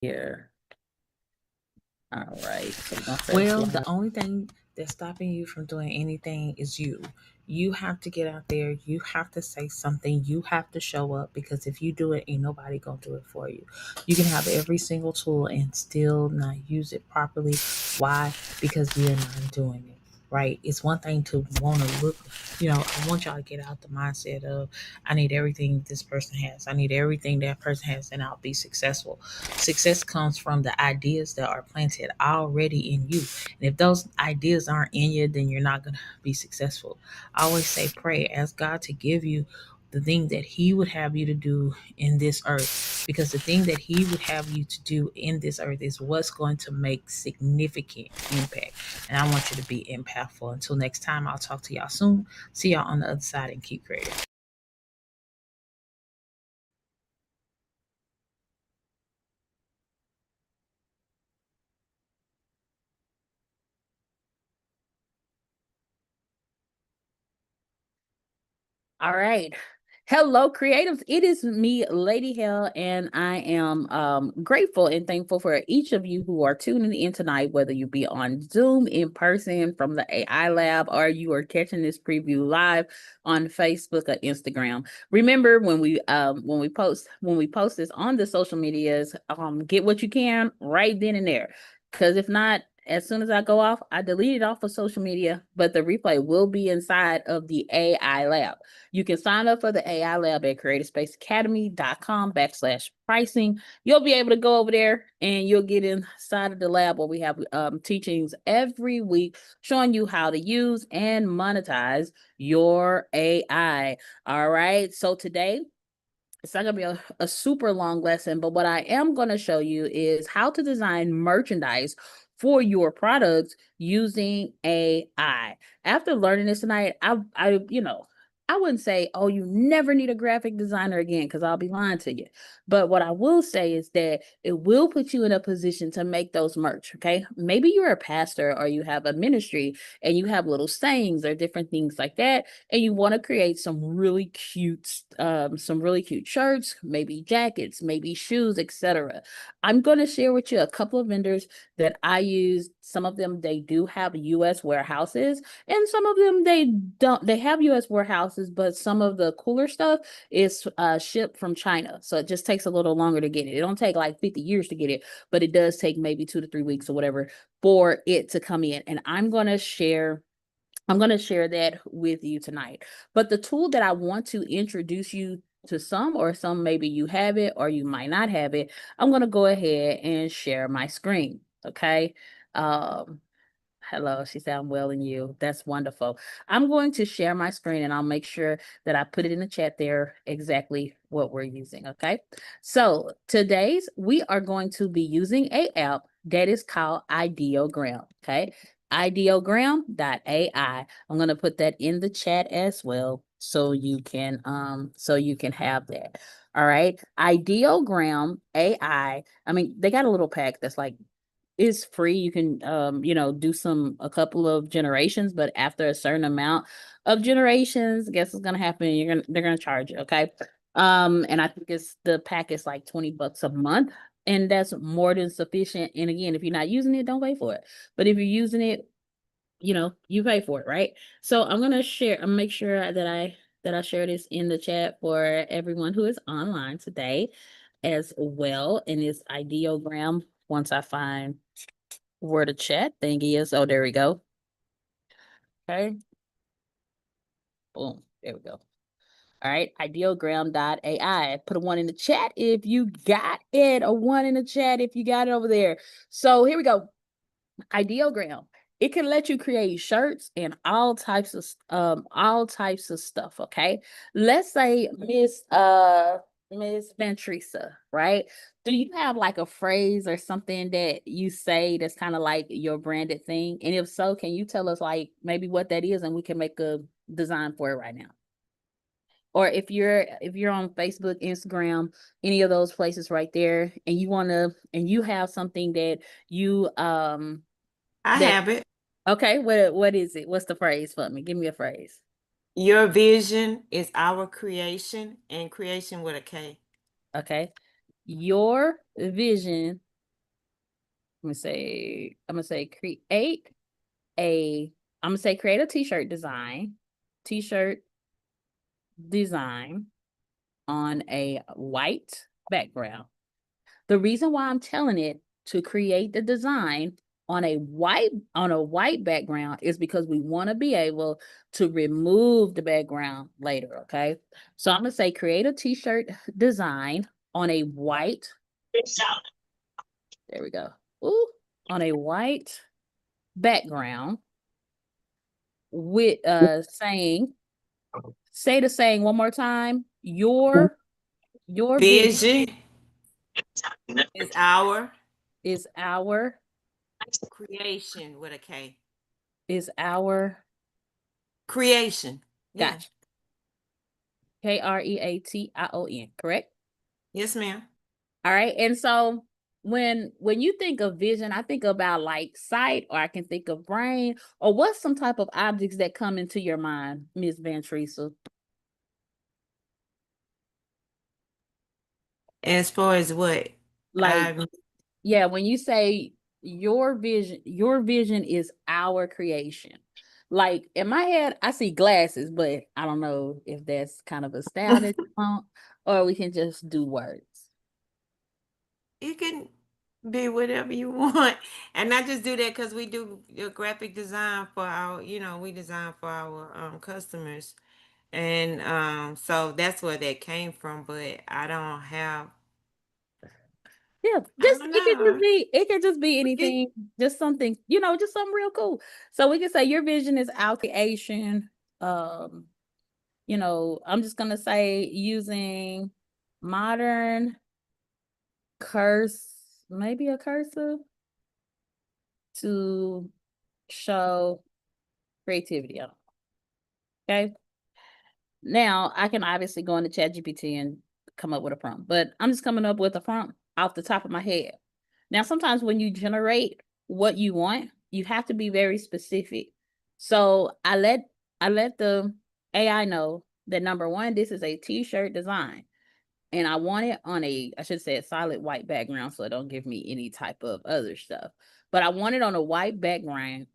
Here. All right. So we're gonna say Well, fly. the only thing that's stopping you from doing anything is you. You have to get out there. You have to say something. You have to show up because if you do it, ain't nobody gonna do it for you. You can have every single tool and still not use it properly. Why? Because we are not doing it. Right? It's one thing to want to look, I want y'all to get out the mindset of I need everything this person has. I need everything that person has and I'll be successful. Success comes from the ideas that are planted already in you. And if those ideas aren't in you, then you're not going to be successful. I always say pray, ask God to give you the thing that He would have you to do in this earth. Because the thing that He would have you to do in this earth is what's going to make significant impact. And I want you to be impactful. Until next time, I'll talk to y'all soon. See y'all on the other side and keep creating. All right. Hello, creatives. It is me, Lady Hell, and I am grateful and thankful for each of you who are tuning in tonight, whether you be on Zoom in person from the AI Lab or you are catching this preview live on Facebook or Instagram. Remember when we post this on the social medias, get what you can right then and there. Because if not, as soon as I go off, I delete it off of social media, but the replay will be inside of the AI Lab. You can sign up for the AI Lab at creativeSpaceacademy.com/pricing. You'll be able to go over there and you'll get inside of the lab where we have teachings every week showing you how to use and monetize your AI. All right. So today, it's not going to be a super long lesson, but what I am going to show you is how to design merchandise for your products using AI. After learning this tonight, I wouldn't say, oh, you never need a graphic designer again, because I'll be lying to you. But what I will say is that it will put you in a position to make those merch. Okay. Maybe you're a pastor or you have a ministry and you have little sayings or different things like that, and you want to create some really cute shirts, maybe jackets, maybe shoes, etc. I'm going to share with you a couple of vendors that I use. Some of them, they do have US warehouses, and some of them, they don't. They have US warehouses, but some of the cooler stuff is shipped from China, so it just takes a little longer to get it. It don't take like 50 years to get it, but it does take maybe 2 to 3 weeks or whatever for it to come in. And I'm going to share that with you tonight. But the tool that I want to introduce you to, some maybe you have it or you might not have it, I'm going to go ahead and share my screen. Okay. Um, Hello, she said I'm well and you. That's wonderful. I'm going to share my screen and I'll make sure that I put it in the chat there exactly what we're using. Okay. So today's we are going to be using a app that is called Ideogram. Okay. Ideogram.ai. I'm going to put that in the chat as well so you can have that. All right. Ideogram AI. I mean, they got a little pack that's like is free. You can do a couple of generations, but after a certain amount of generations, guess what's gonna happen? They're gonna charge you, okay? And I think it's the pack is like $20 a month, and that's more than sufficient. And again, if you're not using it, don't pay for it. But if you're using it, you pay for it, right? So I'm gonna make sure that I share this in the chat for everyone who is online today as well. And it's ideogram once I find where the chat thing is. Oh, there we go. Okay. Boom. There we go. All right. Ideogram.ai. Put a one in the chat if you got it. A one in the chat if you got it over there. So here we go. Ideogram. It can let you create shirts and all types of stuff. Okay. Let's say Miss Ventrisa, right? Do you have like a phrase or something that you say that's kind of like your branded thing? And if so, can you tell us like maybe what that is and we can make a design for it right now? Or if you're on Facebook, Instagram, any of those places right there, and you have something that you I that have it. okay, what is it? What's the phrase for me? Give me a phrase. Your vision is our creation, and creation with a K. Okay. Your vision I'm gonna say create create a t-shirt design. T-shirt design on a white background. The reason why I'm telling it to create the design on a white background is because we want to be able to remove the background later, okay? So I'm going to say create a t-shirt design on a white. There we go. Ooh, on a white background with say the saying one more time. Your vision Vision is our creation with a K. is our Creation. Yeah. gotcha. Kreation, correct? Yes, ma'am. All right. And so when you think of vision, I think about like sight, or I can think of brain, or what's some type of objects that come into your mind, Miss Van Teresa? As far as what? Like, yeah, when you say your vision is our creation. Like in my head, I see glasses, but I don't know if that's kind of a style that you want, or we can just do words. It can be whatever you want. And I just do that because we do graphic design for our, we design for our customers. And so that's where that came from. But I don't have, Yeah, I just don't know. it could just be Okay. anything, just something, just something real cool. So we can say your vision is our creation. Um, I'm just gonna say using modern maybe a cursor to show creativity. Okay. Now I can obviously go into ChatGPT and come up with a prompt, but I'm just coming up with a prompt off the top of my head. Now, sometimes when you generate what you want, you have to be very specific. So I let the AI know that number one, this is a t-shirt design. And I want it on I should say a solid white background so it don't give me any type of other stuff. But I want it on a white background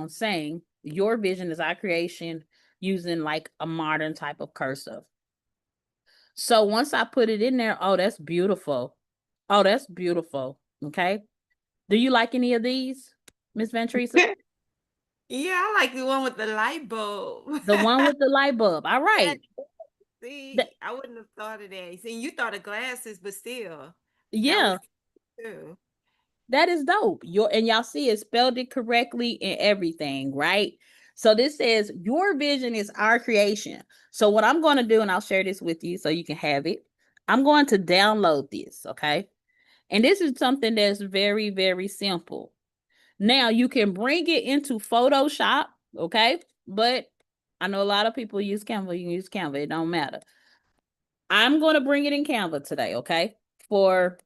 saying your vision is our creation using like a modern type of cursive. So once I put it in there, oh, that's beautiful. Oh, that's beautiful. Okay. Do you like any of these, Miss Van Teresa? Yeah, I like the one with the light bulb. The one with the light bulb. All Yeah, right. Th- see, I wouldn't have thought of that. See, you thought of glasses, but still, that was yeah, too. that is dope. And y'all see it spelled it correctly and everything, right? So this says your vision is our creation. So what I'm going to do, and I'll share this with you so you can have it. I'm going to download this, okay? And this is something that's very, very simple. Now you can bring it into Photoshop, okay? But I know a lot of people use Canva. You can use Canva. It don't matter. I'm going to bring it in Canva today, okay? For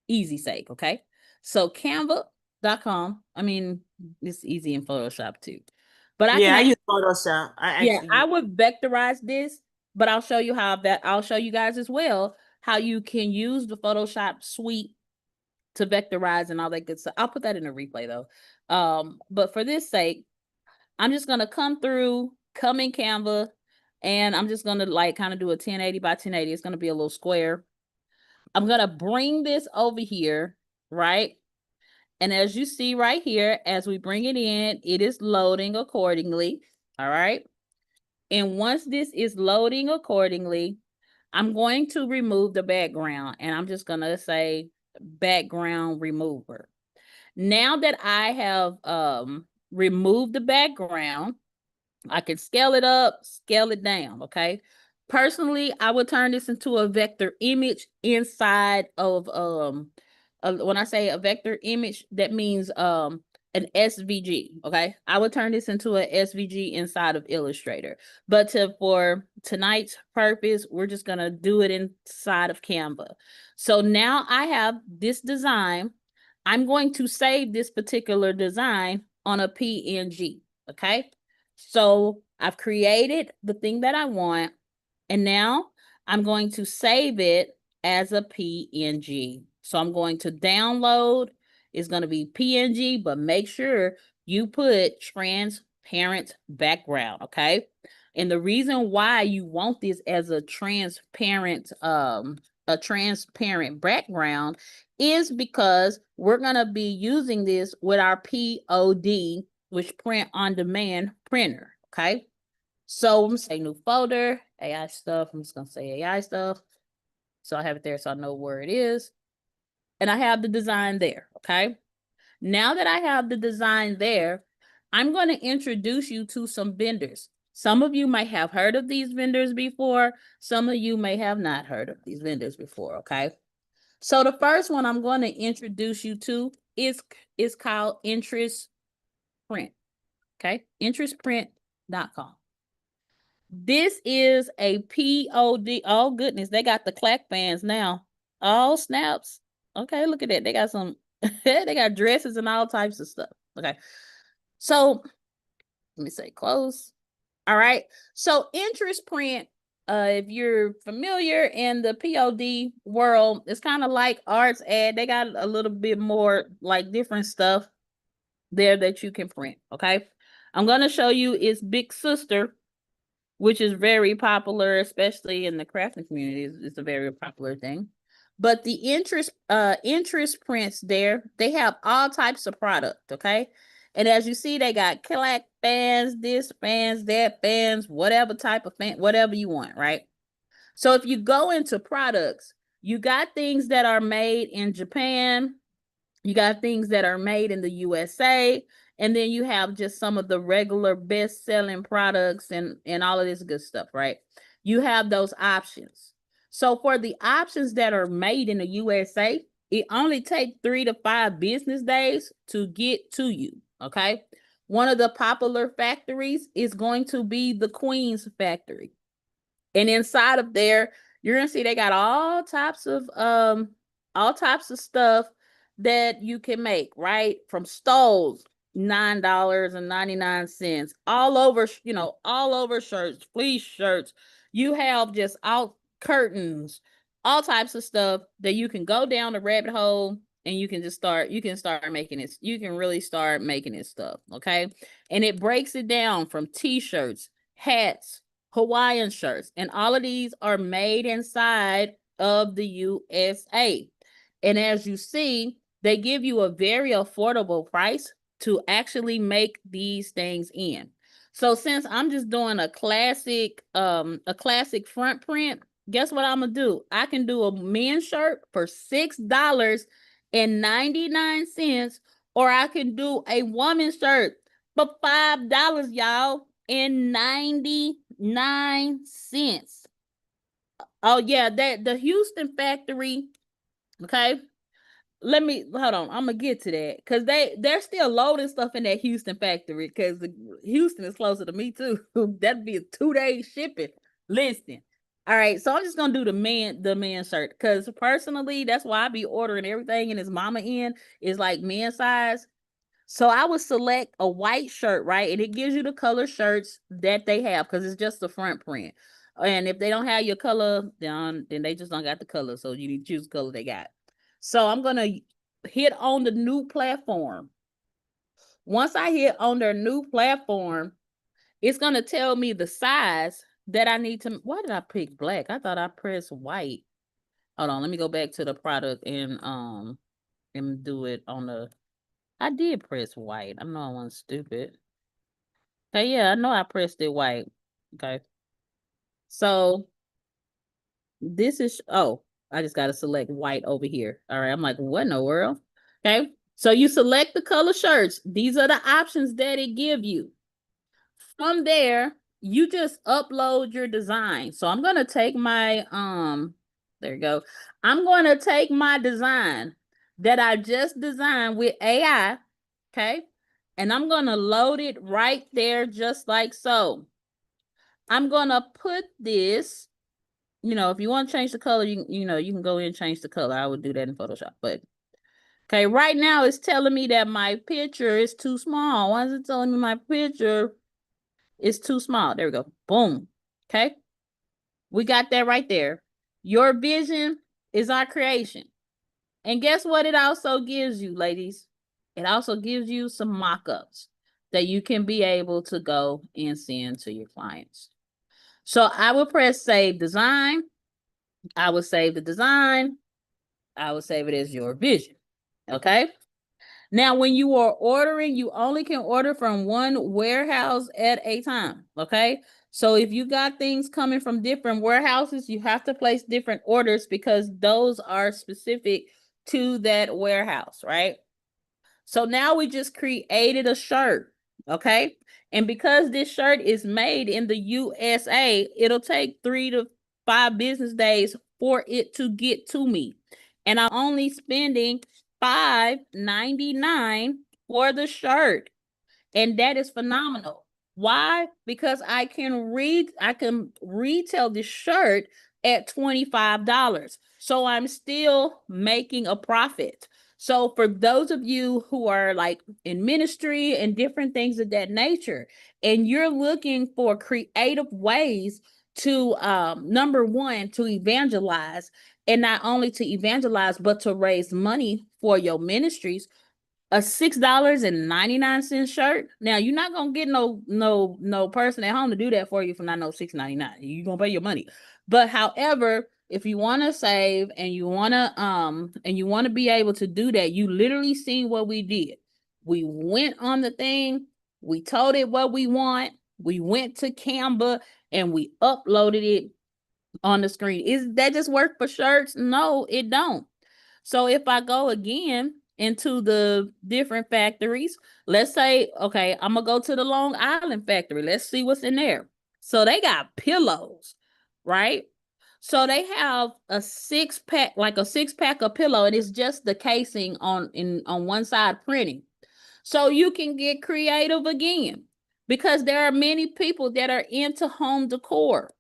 easy sake, okay? So canva.com. I mean, it's easy in Photoshop too. But Yeah, I use Photoshop. I actually I use. would vectorize this, but I'll show you guys as well how you can use the Photoshop suite to vectorize and all that good stuff. I'll put that in a replay though. But for this sake, I'm just gonna come in Canva, and I'm just gonna like kind of do a 1080 by 1080. It's gonna be a little square. I'm gonna bring this over here, right? And as you see right here, as we bring it in, it is loading accordingly. All right. And once this is loading accordingly, I'm going to remove the background, and I'm just gonna say background remover. Now that I have removed the background, I can scale it up, scale it down, okay? Personally, I would turn this into a vector image inside of when I say a vector image, that means an SVG, okay? I would turn this into a SVG inside of Illustrator. But for tonight's purpose, we're just going to do it inside of Canva. So now I have this design. I'm going to save this particular design on a PNG, okay? So I've created the thing that I want, and now I'm going to save it as a PNG. So I'm going to download, It's going to be PNG, but make sure you put transparent background, okay? And the reason why you want this as a transparent background is because we're going to be using this with our POD, which print on demand printer, okay? So I'm gonna say new folder, AI stuff. I'm just gonna say AI stuff. So I have it there so I know where it is. And I have the design there, okay? Now that I have the design there, I'm going to introduce you to some vendors. Some of you might have heard of these vendors before. Some of you may have not heard of these vendors before, okay? So the first one I'm going to introduce you to is called Interest Print, okay? Interestprint.com. This is a POD. Oh, goodness. They got the clack fans now. All snaps. Okay, look at that. They got some, they got dresses and all types of stuff. Okay. So let me say close. All right. So interest print, if you're familiar in the POD world, it's kind of like arts ad. They got a little bit more like different stuff there that you can print. Okay. I'm going to show you its big sister, which is very popular, especially in the crafting community. It's a very popular thing. But the interest prints there, they have all types of product, okay? And as you see, they got clack fans, this fans, that fans, whatever type of fan, whatever you want, right? So if you go into products, you got things that are made in Japan, you got things that are made in the USA, and then you have just some of the regular best-selling products and all of this good stuff, right? You have those options. So for the options that are made in the USA, it only takes 3 to 5 business days to get to you, okay? One of the popular factories is going to be the Queen's factory. And inside of there, you're gonna see they got all types of stuff that you can make, right? From stoves, $9.99, all over, all over shirts, fleece shirts. You have just all curtains, all types of stuff that you can go down the rabbit hole and you can start making it. You can really start making this stuff, okay? And it breaks it down from t-shirts, hats, Hawaiian shirts, and all of these are made inside of the USA. And as you see, they give you a very affordable price to actually make these things in. So since I'm just doing a classic front print, guess what I'm gonna do? I can do a men's shirt for $6.99, or I can do a woman's shirt for $5, y'all, and 99 cents. Oh yeah, that the Houston factory. Okay, let me hold on. I'm gonna get to that because they're still loading stuff in that Houston factory because Houston is closer to me too. That'd be a 2-day shipping. Listen. All right, so I'm just gonna do the man shirt because personally, that's why I be ordering everything in his mama in is like men size. So I would select a white shirt, right? And it gives you the color shirts that they have because it's just the front print. And if they don't have your color, then they just don't got the color. So you need to choose the color they got. So I'm gonna hit on the new platform. Once I hit on their new platform, it's gonna tell me the size that I need to. Why did I pick black? I thought I pressed white. Hold on, let me go back to the product and do it on the. I did press white. I know I wasn't stupid. Okay, yeah, I know I pressed it white. Okay. So this is I just gotta select white over here. All right. I'm like, what in the world? Okay. So you select the color shirts. These are the options that it give you. From there, you just upload your design. So I'm gonna take my there you go. I'm gonna take my design that I just designed with AI. Okay. And I'm gonna load it right there just like so. I'm gonna put this, if you want to change the color, you can go in and change the color. I would do that in Photoshop. But okay, right now it's telling me that my picture is too small. Why is it telling me my picture is too small? There we go. Boom. Okay. We got that right there. Your vision is our creation. And guess what it also gives you, ladies? It also gives you some mock-ups that you can be able to go and send to your clients. So I will press save design. I will save the design. I will save it as your vision. Okay. Now, when you are ordering, you only can order from one warehouse at a time. Okay. So if you got things coming from different warehouses, you have to place different orders because those are specific to that warehouse, right? So now we just created a shirt, okay? And because this shirt is made in the USA, it'll take 3 to 5 business days for it to get to me. And I'm only spending $5.99 for the shirt. And that is phenomenal. Why? Because I can retail this shirt at $25. So I'm still making a profit. So for those of you who are like in ministry and different things of that nature, and you're looking for creative ways to number one, to evangelize, and not only to evangelize, but to raise money for your ministries, a $6.99 shirt. Now you're not gonna get no person at home to do that for you for not no $6.99. You're gonna pay your money. But however, if you want to save and you want to be able to do that, you literally seen what we did. We went on the thing, we told it what we want, we went to Canva and we uploaded it on the screen. Is that just work for shirts? No, it don't. So if I go again into the different factories, let's say, okay, I'm gonna go to the Long Island factory. Let's see what's in there. So they got pillows, right? So they have a 6-pack, like a 6-pack of pillow, and it's just the casing on one side printing. So you can get creative again because there are many people that are into home decor.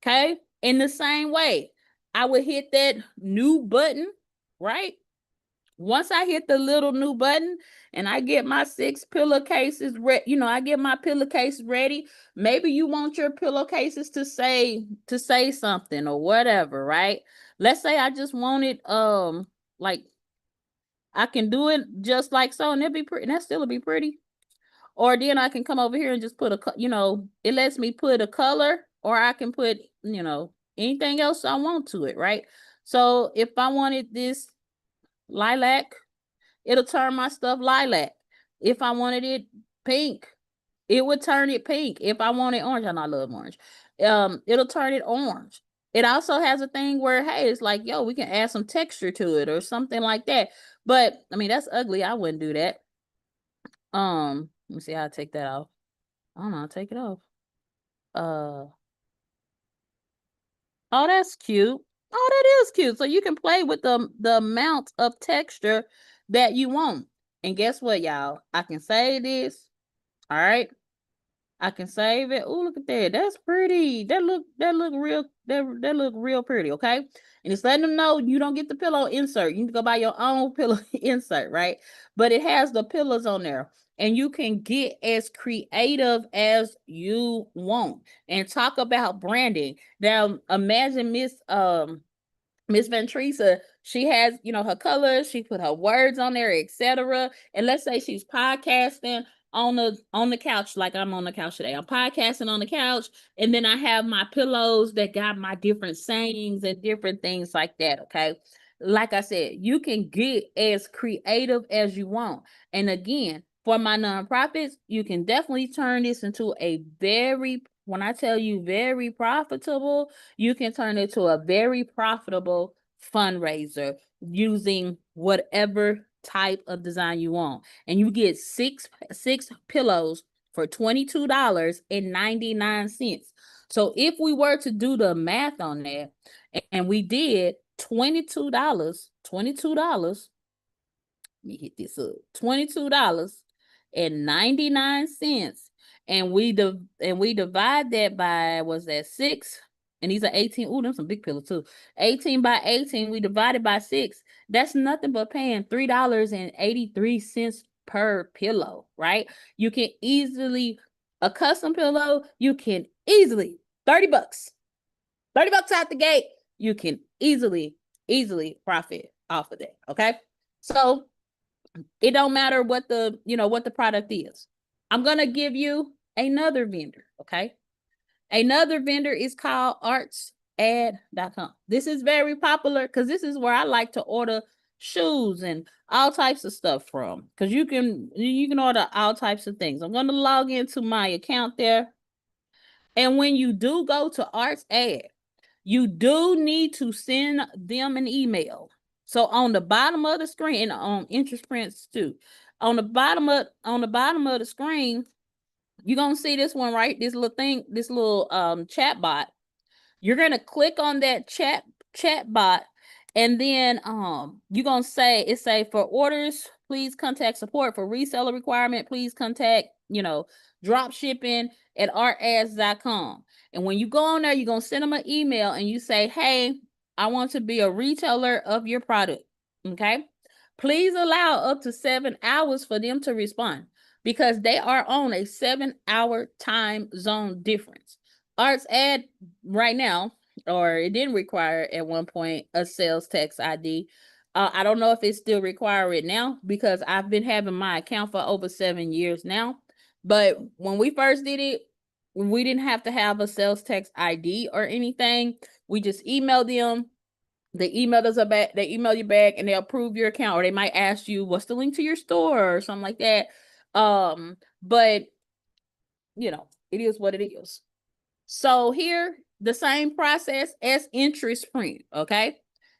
Okay. In the same way, I would hit that new button, right? Once I hit the little new button and I get my 6 pillowcases ready, I get my pillowcase ready. Maybe you want your pillowcases to say something or whatever, right? Let's say I just wanted like I can do it just like so, and it'll be pretty. That still be pretty. Or then I can come over here and just put it lets me put a color, or I can put anything else I want to it, right? So if I wanted this lilac, it'll turn my stuff lilac. If I wanted it pink, it would turn it pink. If I wanted orange, I love orange. It'll turn it orange. It also has a thing where, hey, it's like, yo, we can add some texture to it or something like that. But I mean, that's ugly. I wouldn't do that. Let me see how I take that off. I don't know, I'll take it off. Oh, that's cute. Oh, that is cute. So you can play with the amount of texture that you want. And guess what, y'all? I can save this. All right. I can save it. Oh, look at that. That's pretty. That look real. That look real pretty. Okay. And it's letting them know you don't get the pillow insert. You need to go buy your own pillow insert, right? But it has the pillows on there. And you can get as creative as you want. And talk about branding. Now imagine Miss Ventresa, she has, her colors, she put her words on there, etc. And let's say she's podcasting on the couch, like I'm on the couch today. I'm podcasting on the couch, and then I have my pillows that got my different sayings and different things like that. Okay. Like I said, you can get as creative as you want. And again, for my nonprofits, you can definitely turn this into when I tell you very profitable, you can turn it to a very profitable fundraiser using whatever type of design you want. And you get six pillows for $22.99. So if we were to do the math on that, and we did $22, let me hit this up, $22.99. And we divide that by, was that 6? And these are 18. Ooh, them some big pillows too. 18 by 18, we divided by 6. That's nothing but paying $3.83 per pillow, right? You can easily, a custom pillow, you can easily, $30. $30 out the gate, you can easily profit off of that. Okay. So it don't matter what the, what the product is. I'm going to give you another vendor. Okay. Another vendor is called artsad.com. This is very popular because this is where I like to order shoes and all types of stuff from, because you can order all types of things. I'm going to log into my account there. And when you do go to ArtsAd, you do need to send them an email. So on the bottom of the screen, and on Interest Prints too, on the bottom of the screen, you're gonna see this one, right? This little thing, this little chat bot. You're gonna click on that chat bot, and then you're gonna say for orders, please contact support. For reseller requirement, please contact, drop shipping at artads.com. And when you go on there, you're gonna send them an email and you say, hey, I want to be a retailer of your product. Okay. Please allow up to 7 hours for them to respond, because they are on a 7-hour time zone difference. ArtsAd right now, or it didn't require at one point a sales tax ID. I don't know if it still require it now, because I've been having my account for over 7 years now. But when we first did it, we didn't have to have a sales tax ID or anything. We just emailed them. They emailed us back. They email you back and they approve your account, or they might ask you what's the link to your store or something like that. But it is what it is. So here, the same process as Interest Print. Okay,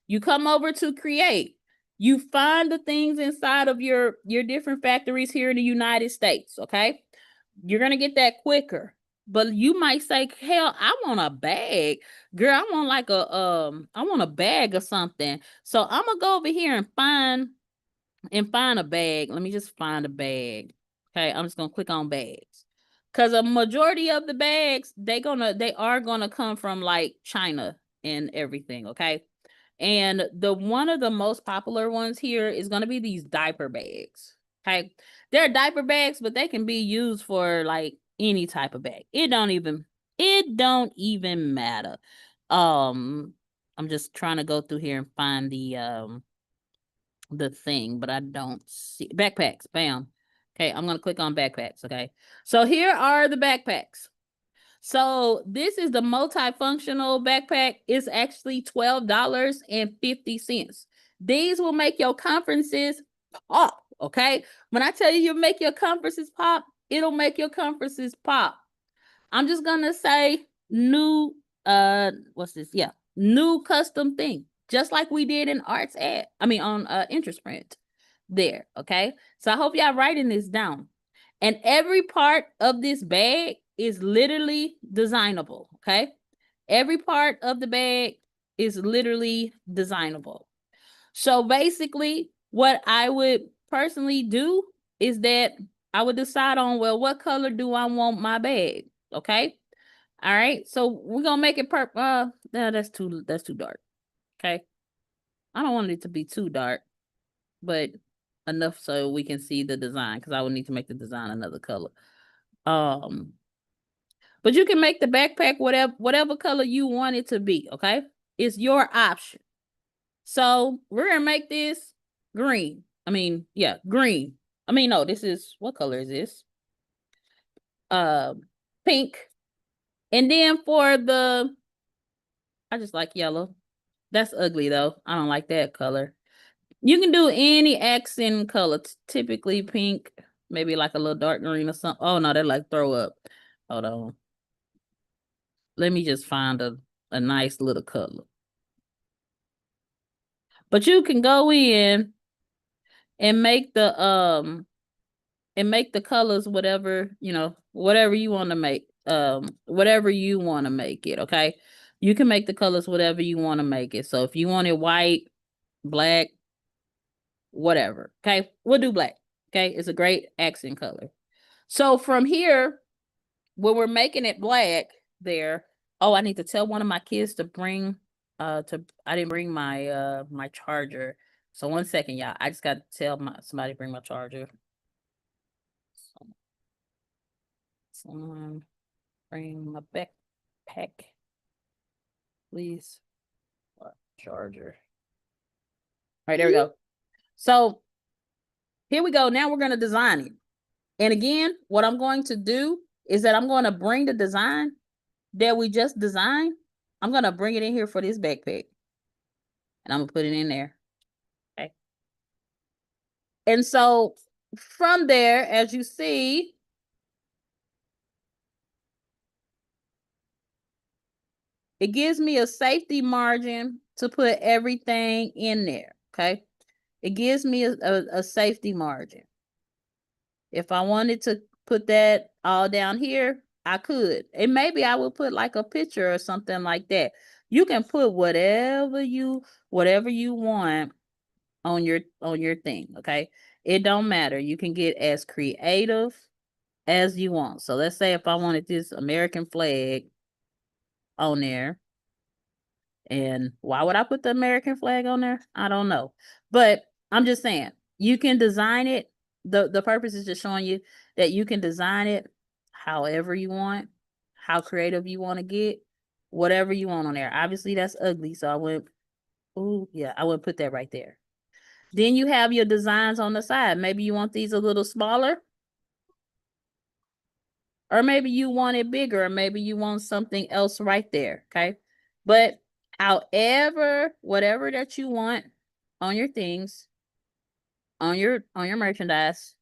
you come over to create. You find the things inside of your different factories here in the United States. Okay, you're gonna get that quicker. But you might say, hell, I want a bag. Girl, I want like I want a bag or something. So I'm gonna go over here and find a bag. Let me just find a bag. Okay, I'm just gonna click on bags. Cause a majority of the bags, they are gonna come from like China and everything. Okay. And one of the most popular ones here is gonna be these diaper bags. Okay. They're diaper bags, but they can be used for like any type of bag. It don't even matter. I'm just trying to go through here and find the thing, but I don't see backpacks. Bam. Okay, I'm gonna click on backpacks. Okay, so here are the backpacks. So this is the multifunctional backpack. It's actually $12.50. These will make your conferences pop. Okay, when I tell you make your conferences pop, it'll make your conferences pop. I'm just gonna say new. What's this? Yeah, new custom thing, just like we did in ArtsAd. I mean, on Interest Print. There. Okay. So I hope y'all writing this down. And every part of this bag is literally designable. Okay. Every part of the bag is literally designable. So basically, what I would personally do is that I would decide on, well, what color do I want my bag? Okay. All right. So we're gonna make it purple. No, that's too dark. Okay. I don't want it to be too dark, but enough so we can see the design, because I would need to make the design another color. But you can make the backpack whatever color you want it to be. Okay. It's your option. So we're gonna make this green. I mean, yeah, green. I mean, no, this is, what color is this? Pink. And then I just like yellow. That's ugly though. I don't like that color. You can do any accent color, typically pink, maybe like a little dark green or something. Oh no, they're like throw up. Hold on. Let me just find a nice little color. But you can go in and make the colors whatever you want to make. Whatever you want to make it, okay? You can make the colors whatever you want to make it. So if you want it white, black, whatever, okay? We'll do black. Okay, it's a great accent color. So from here, when we're making it black there, oh, I need to tell one of my kids to bring I didn't bring my my charger. So 1 second, y'all. I just got to tell somebody to bring my charger. Someone bring my backpack, please. Charger. right, there we go. So here we go. Now we're going to design it. And again, what I'm going to do is that I'm going to bring the design that we just designed. I'm going to bring it in here for this backpack. And I'm going to put it in there. Okay. And so from there, as you see, it gives me a safety margin to put everything in there. Okay. It gives me a safety margin. If I wanted to put that all down here, I could. And maybe I would put like a picture or something like that. You can put whatever you want on your thing, okay? It don't matter. You can get as creative as you want. So let's say if I wanted this American flag on there, and why would I put the American flag on there? I don't know. But I'm just saying, you can design it. The purpose is just showing you that you can design it however you want, how creative you want to get, whatever you want on there. Obviously, that's ugly. So I went, oh, yeah, I would put that right there. Then you have your designs on the side. Maybe you want these a little smaller. Or maybe you want it bigger, or maybe you want something else right there. Okay. But however, whatever that you want on your things, on your merchandise.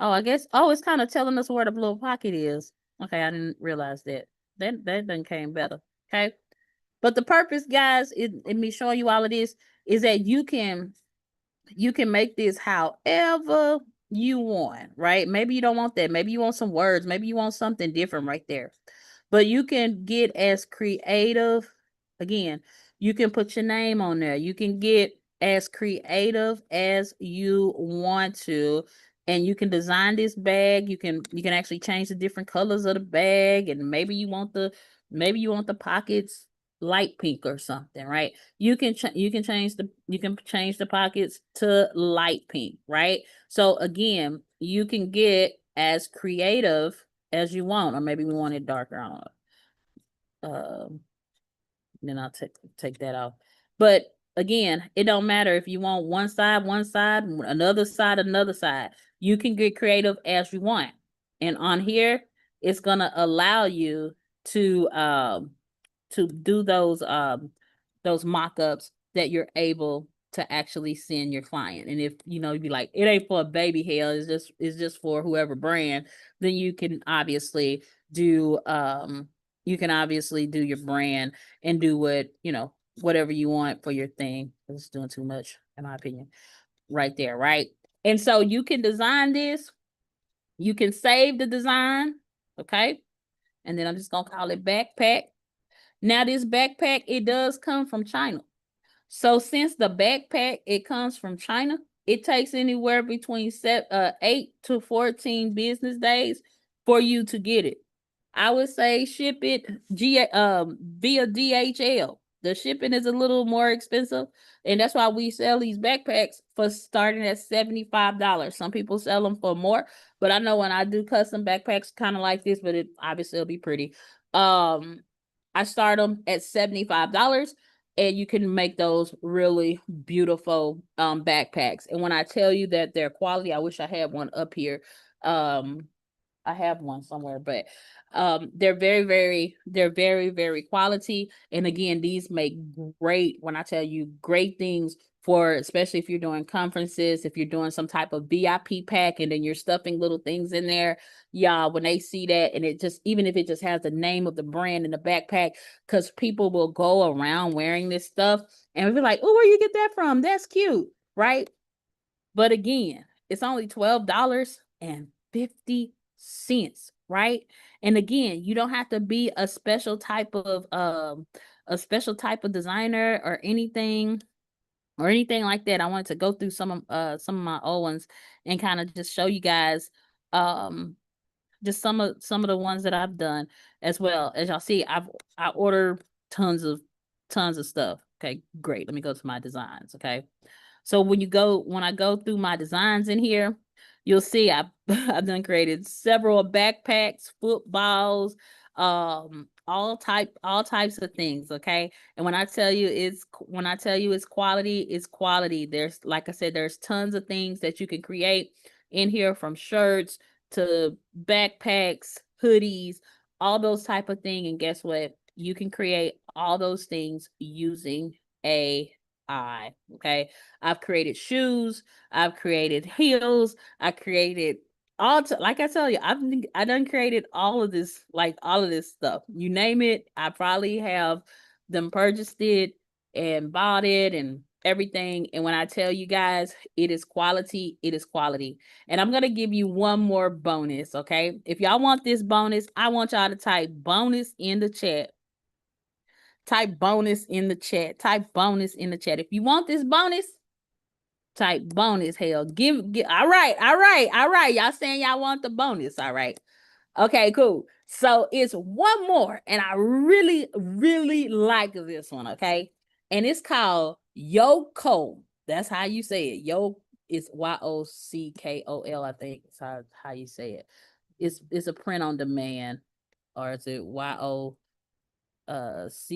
Oh, I guess it's kind of telling us where the little pocket is. Okay, I didn't realize that. That done came better. Okay. But the purpose, guys, in me showing you all of this is that you can make this however you want, right? Maybe you don't want that. Maybe you want some words. Maybe you want something different right there. But you can get as creative. Again, you can put your name on there. You can get as creative as you want to. And you can design this bag. You can actually change the different colors of the bag. And maybe you want the pockets light pink or something, right? You can change the pockets to light pink, right? So again, you can get as creative as you want, or maybe we want it darker. I don't know. Then I'll take that off. But again, it don't matter if you want one side, another side. You can get creative as you want. And on here, it's gonna allow you to do those mock-ups that you're able to actually send your client. And if you'd be like, it ain't for a baby hair, it's just for whoever brand, then you can obviously do your brand and do whatever you want for your thing. It's doing too much, in my opinion, right there, right? And so you can design this, you can save the design, okay? And then I'm just gonna call it backpack. Now this backpack, it does come from China. So since the backpack, it comes from China, it takes anywhere between 8 to 14 business days for you to get it. I would say ship it via DHL. The shipping is a little more expensive, and that's why we sell these backpacks for starting at $75. Some people sell them for more, but I know when I do custom backpacks kind of like this, but it obviously it'll be pretty. I start them at $75, and you can make those really beautiful backpacks. And when I tell you that they're quality, I wish I had one up here. I have one somewhere, but they're very, very quality. And again, these make great, when I tell you, great things for, especially if you're doing conferences, if you're doing some type of VIP pack and then you're stuffing little things in there. Y'all, when they see that, and it just, even if it just has the name of the brand in the backpack, because people will go around wearing this stuff and be like, oh, where you get that from? That's cute, right? But again, it's only $12.50, right? And again, you don't have to be a special type of designer or anything like that. I wanted to go through some of my old ones and kind of just show you guys just some of the ones that I've done as well. As y'all see, I order tons of stuff. Okay, great. Let me go to my designs. Okay. So when I go through my designs in here, you'll see I've done created several backpacks, footballs, all all types of things, okay? And when I tell you it's quality, it's quality. There's, like I said, there's tons of things that you can create in here, from shirts to backpacks, hoodies, all those type of thing. And guess what? You can create all those things using AI. Okay. I've created shoes, I've created heels, I created like I tell you, I done created all of this, like all of this stuff. You name it, I probably have them purchased it and bought it and everything. And when I tell you guys, it is quality, it is quality. And I'm gonna give you one more bonus, okay? If y'all want this bonus, I want y'all to type bonus in the chat. Type bonus in the chat. Type bonus in the chat. If you want this bonus, type bonus. Hell, give all right, all right, all right. Y'all saying y'all want the bonus. All right. Okay, cool. So it's one more, and I really, really like this one. Okay. And it's called Yockol. That's how you say it. It's Yockol, I think. It's how you say it. It's a print on demand. Or is it Yokol? Is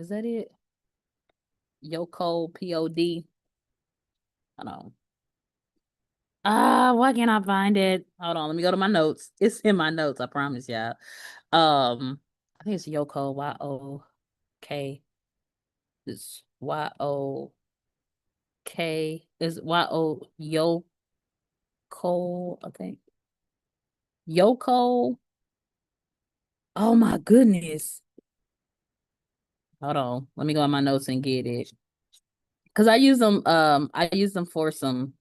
that it? Yockol, Pod. Hold on. Why can't I find it? Hold on, let me go to my notes. It's in my notes, I promise y'all. I think it's Yoko, Y-O-K. It's Y-O-K. Is Y-O Yoko, I think. Yoko. Oh my goodness. Hold on. Let me go in my notes and get it. Because I use them for some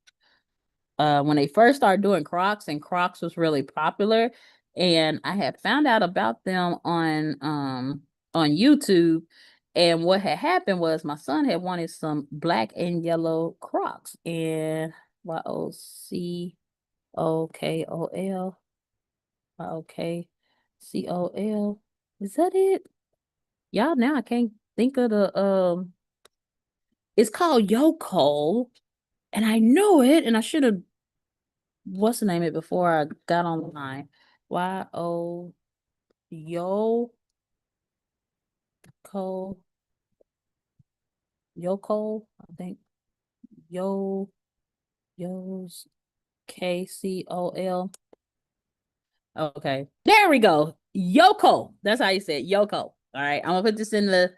when they first started doing Crocs, and Crocs was really popular, and I had found out about them on YouTube. And what had happened was my son had wanted some black and yellow Crocs, and Yokol, Yokcol. Is that it? Y'all, now I can't think of the it's called Yokol, and I know it, and I should have what's the name of it before I got on the line. Y-O Yoko Yoko, I think. Yo's Kcol. Okay. There we go. Yoko. That's how you say it. Yoko. All right. I'm gonna put this in the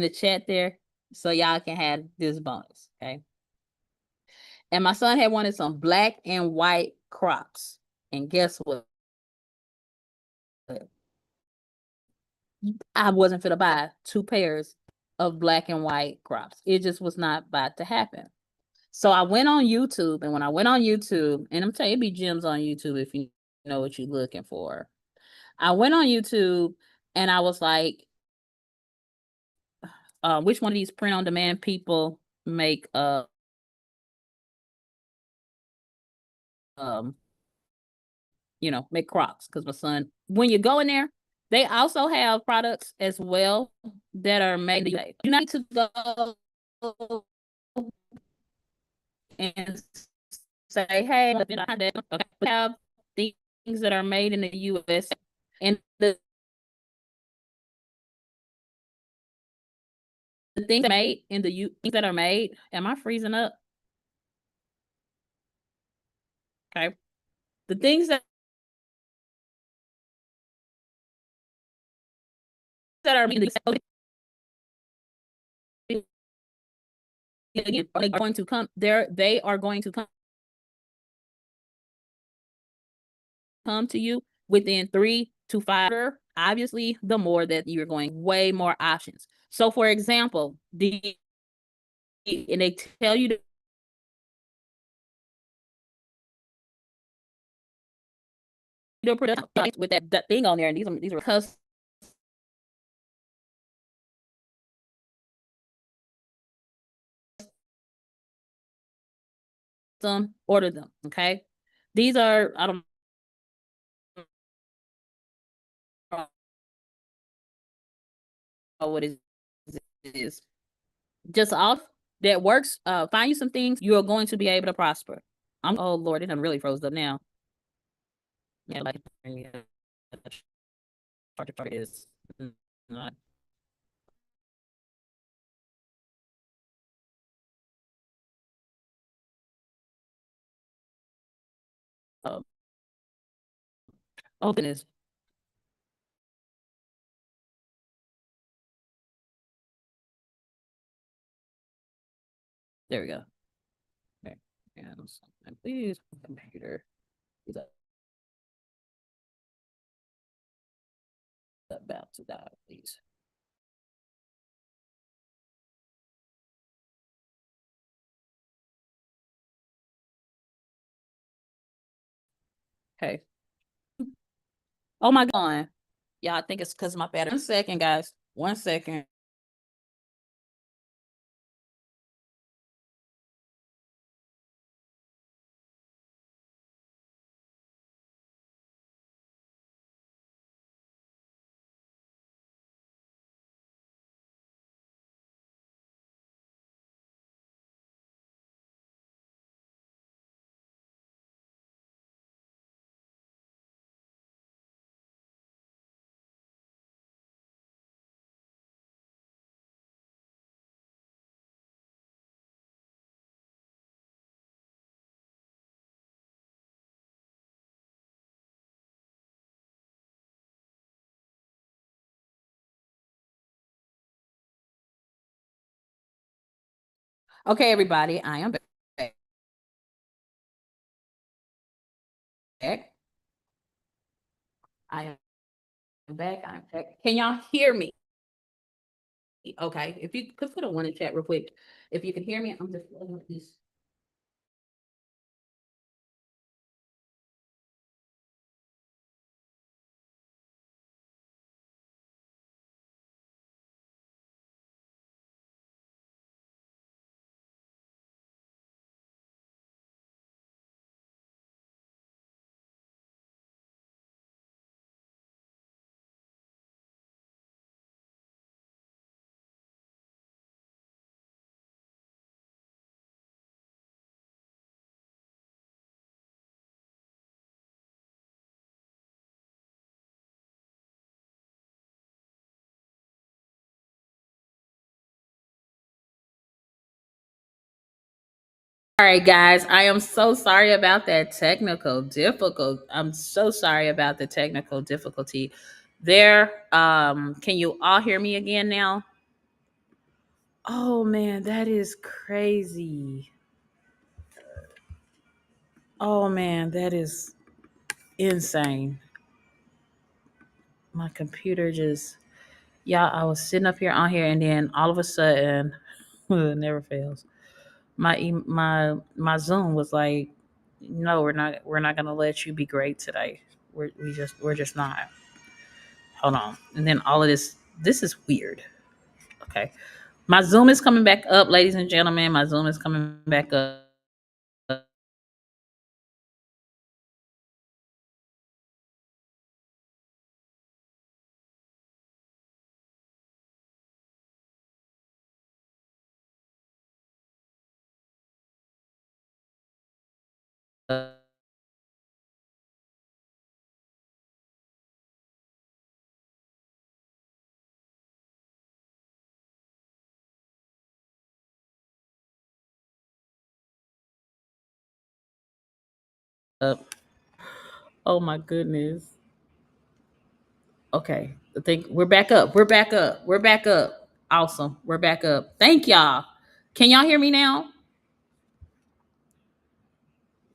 chat there so y'all can have this bonus. Okay. And my son had wanted some black and white Crocs. And guess what? I wasn't fit to buy 2 pairs of black and white Crocs. It just was not about to happen. So I went on YouTube, and when I went on YouTube, and I'm telling you, it be gems on YouTube if you know what you're looking for. I went on YouTube and I was like, which one of these print on demand people make um make Crocs? Because my son, when you go in there, they also have products as well that are made. You need to go and say, hey, okay, we have things that are made in the US, and the things made in the things that are made. Am I freezing up? Okay. The things that are made again are going to come there. They are going to come to you within 3 to 5. Obviously, the more that you're going, way more options. So, for example, and they tell you to put with that thing on there, and these are custom order them. Okay, these are I don't know what it is. Just off that works. Find you some things you are going to be able to prosper. Oh Lord, it done really froze up now. Yeah, like is Not- Oh, oh goodness. There we go. Okay. And something, please, computer. Is about to die, please. Okay. Oh my God. Yeah, I think it's because my battery. 1 second, guys. 1 second. Okay, everybody, I am back. I am back. I'm back. Can y'all hear me? Okay, if you could put a one in chat real quick. If you can hear me, I'm just looking at these. All right, guys, I am so sorry about that technical difficult. I'm so sorry about the technical difficulty there. Can you all hear me again now? Oh man, that is crazy. Oh man, that is insane. My computer just, yeah, I was sitting up here on here and then all of a sudden it never fails. My Zoom was like, no, we're not gonna let you be great today. We're just not. Hold on. And then all of this is weird. Okay. My Zoom is coming back up, ladies and gentlemen. My Zoom is coming back up. Up. Oh my goodness. Okay. I think we're back up. We're back up. We're back up. Awesome. We're back up. Thank y'all. Can y'all hear me now?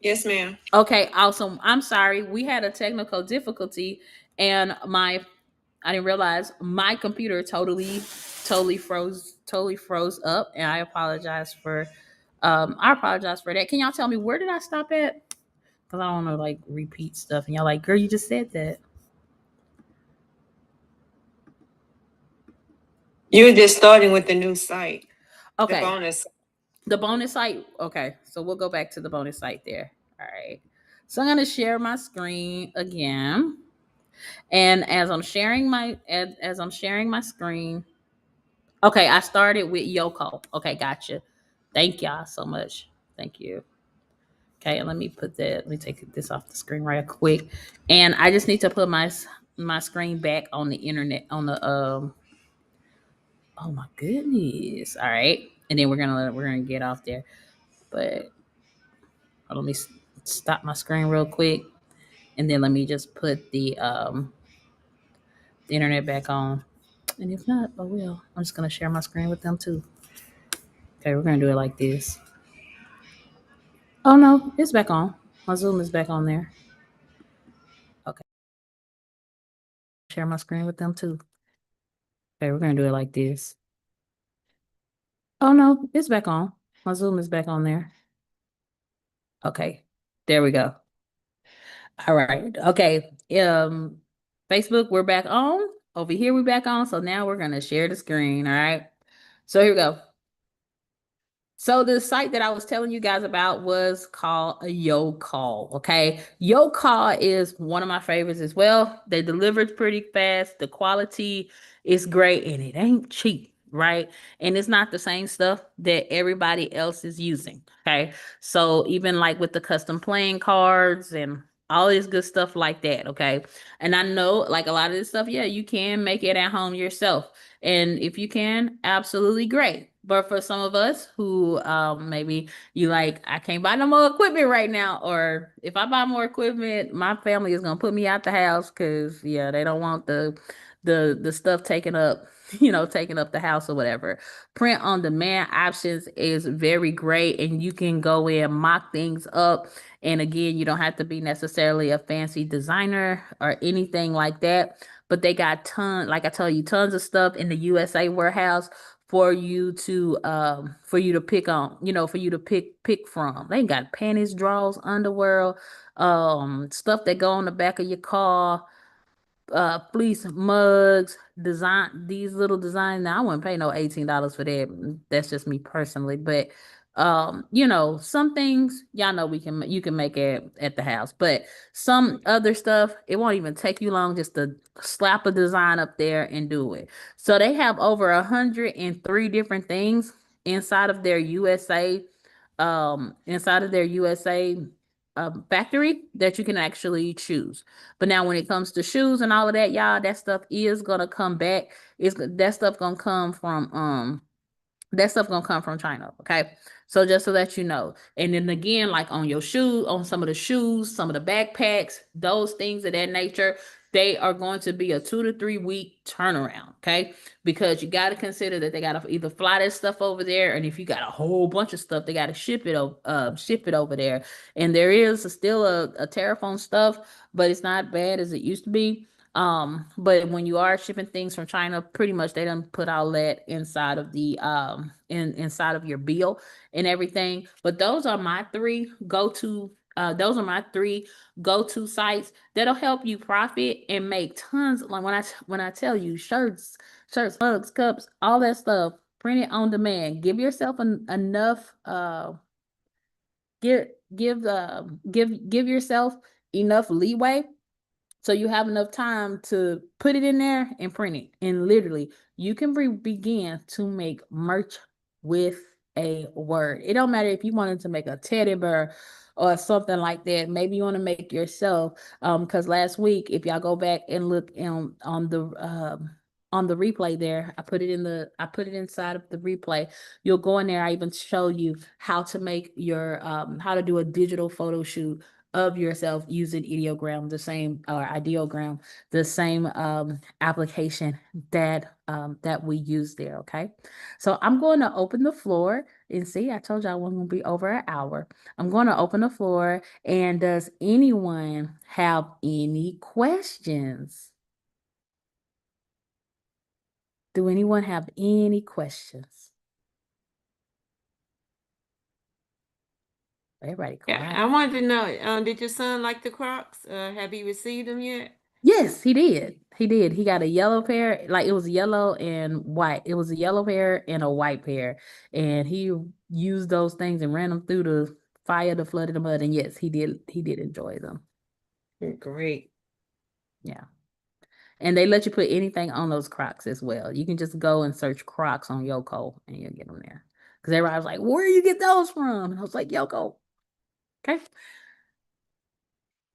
Yes, ma'am. Okay, awesome. I'm sorry. We had a technical difficulty and my I didn't realize my computer totally froze up and I apologize for that. Can y'all tell me where did I stop at? Cuz I don't want to like repeat stuff and y'all like, "Girl, you just said that." You're just starting with the new site, the Okay. bonus. The bonus site. Okay. So we'll go back to the bonus site there. All right. So I'm going to share my screen again. And as I'm sharing my screen, okay, I started with Yoko. Okay, gotcha. Thank y'all so much. Thank you. Okay, let me take this off the screen right quick. And I just need to put my screen back on the internet on the oh my goodness. All right. And then we're gonna get off there. But let me stop my screen real quick. And then let me just put the internet back on. And if not, oh well. I'm just gonna share my screen with them too. Okay, we're gonna do it like this. Oh no, it's back on. My Zoom is back on there. Okay. Share my screen with them too. Okay, we're gonna do it like this. Oh no, it's back on. My Zoom is back on there. Okay. There we go. All right. Okay. Facebook, we're back on. Over here, we're back on. So now we're gonna share the screen. All right. So here we go. So the site that I was telling you guys about was called a YoCall. Okay. YoCall is one of my favorites as well. They deliver pretty fast. The quality is great and it ain't cheap, right? And it's not the same stuff that everybody else is using. Okay. So even like with the custom playing cards and all this good stuff like that. Okay. And I know like a lot of this stuff, yeah, you can make it at home yourself. And if you can, absolutely great. But for some of us who maybe you like, I can't buy no more equipment right now, or if I buy more equipment, my family is gonna put me out the house because yeah, they don't want the stuff taken up, taking up the house or whatever. Print on demand options is very great, and you can go in mock things up. And again, you don't have to be necessarily a fancy designer or anything like that. But they got like I told you, tons of stuff in the USA warehouse for you to pick on, for you to pick from. They got panties, drawers, underwear, stuff that go on the back of your car, fleece mugs, these little designs. Now I wouldn't pay no $18 for that. That's just me personally. But some things y'all know you can make it at the house. But some other stuff, it won't even take you long just to slap a design up there and do it. So they have over 103 different things inside of their USA factory that you can actually choose. But now when it comes to shoes and all of that, y'all, that stuff is gonna come back. That stuff gonna come from China. Okay. So just so that you know. And then again, like on your shoe, on some of the shoes, some of the backpacks, those things of that nature, they are going to be a 2 to 3 week turnaround. Okay. Because you got to consider that they got to either fly that stuff over there, and if you got a whole bunch of stuff, they got to ship it over there. And there is still a tariff on stuff, but it's not bad as it used to be. But when you are shipping things from China, pretty much they don't put all that inside of the inside of your bill and everything. But those are my three go-to sites that'll help you profit and make tons. Like when I tell you shirts, mugs, cups, all that stuff, print it on demand. Give yourself enough give yourself enough leeway so you have enough time to put it in there and print it. And literally, you can begin to make merch with a word. It don't matter if you wanted to make a teddy bear or something like that. Maybe you want to make yourself. Because last week, if y'all go back and look on the replay there, I put it inside of the replay. You'll go in there. I even show you how to make your how to do a digital photo shoot of yourself using Ideogram, Ideogram, the same application that we use there. Okay, so I'm going to open the floor and see. I told you I wasn't going to be over an hour. I'm going to open the floor. And does anyone have any questions? Do anyone have any questions? Everybody quiet. Yeah, I wanted to know, did your son like the Crocs? Have he received them yet? Yes, he did. He did. He got a yellow pair, like it was yellow and white. It was a yellow pair and a white pair. And he used those things and ran them through the fire, the flood, and the mud. And yes, he did enjoy them. Great. Yeah. And they let you put anything on those Crocs as well. You can just go and search Crocs on Yoko and you'll get them there. Because everybody was like, where you get those from? And I was like, Yoko. Okay.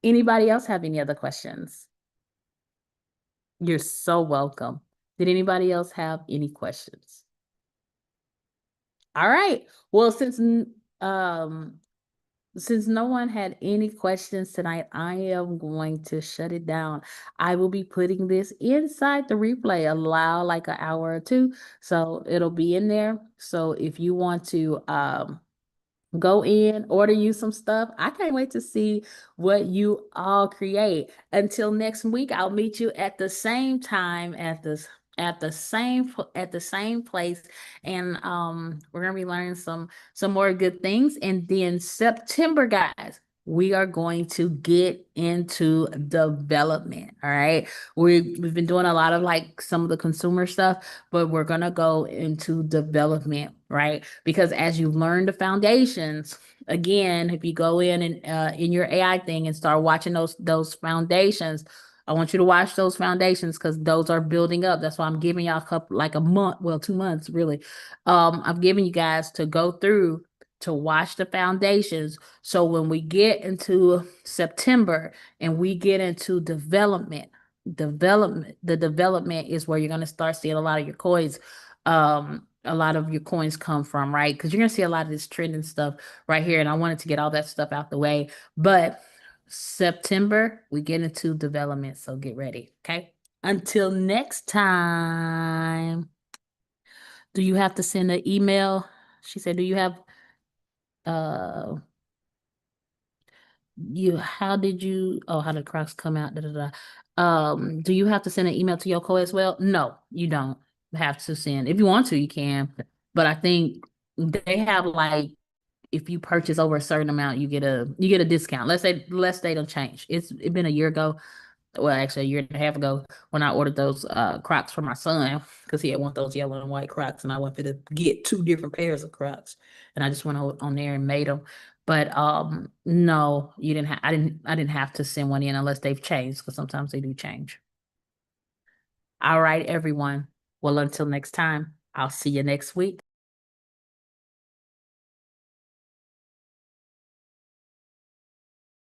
Anybody else have any other questions? You're so welcome. Did anybody else have any questions? All right. Well, since no one had any questions tonight, I am going to shut it down. I will be putting this inside the replay, allow like an hour or two. So it'll be in there. So if you want to go in, order you some stuff. I can't wait to see what you all create. Until next week, I'll meet you at the same time at the same place, and we're gonna be learning some more good things. And then September, guys, we are going to get into development. All right, we've been doing a lot of like some of the consumer stuff, but we're gonna go into development, right? Because as you learn the foundations, again, if you go in your AI thing and start watching those foundations, I want you to watch those foundations because those are building up. That's why I'm giving y'all like a month, well, 2 months really. I'm giving you guys to go through to watch the foundations. So when we get into September and we get into the development is where you're going to start seeing a lot of your coins come from, right? Because you're going to see a lot of this trending stuff right here, and I wanted to get all that stuff out the way. But September, we get into development, so get ready, okay? Until next time. Do you have to send an email? She said, do you have how did Crocs come out? Da, da, da. Do you have to send an email to your co as well? No, you don't have to send. If you want to, you can. But I think they have like if you purchase over a certain amount, you get a discount. Let's say they don't change. It's been a year ago. Well, actually a year and a half ago when I ordered those Crocs for my son because he had one of those yellow and white Crocs, and I wanted to get 2 different pairs of Crocs, and I just went on there and made them. But no, you didn't. I didn't have to send one in unless they've changed because sometimes they do change. All right, everyone. Well, until next time, I'll see you next week.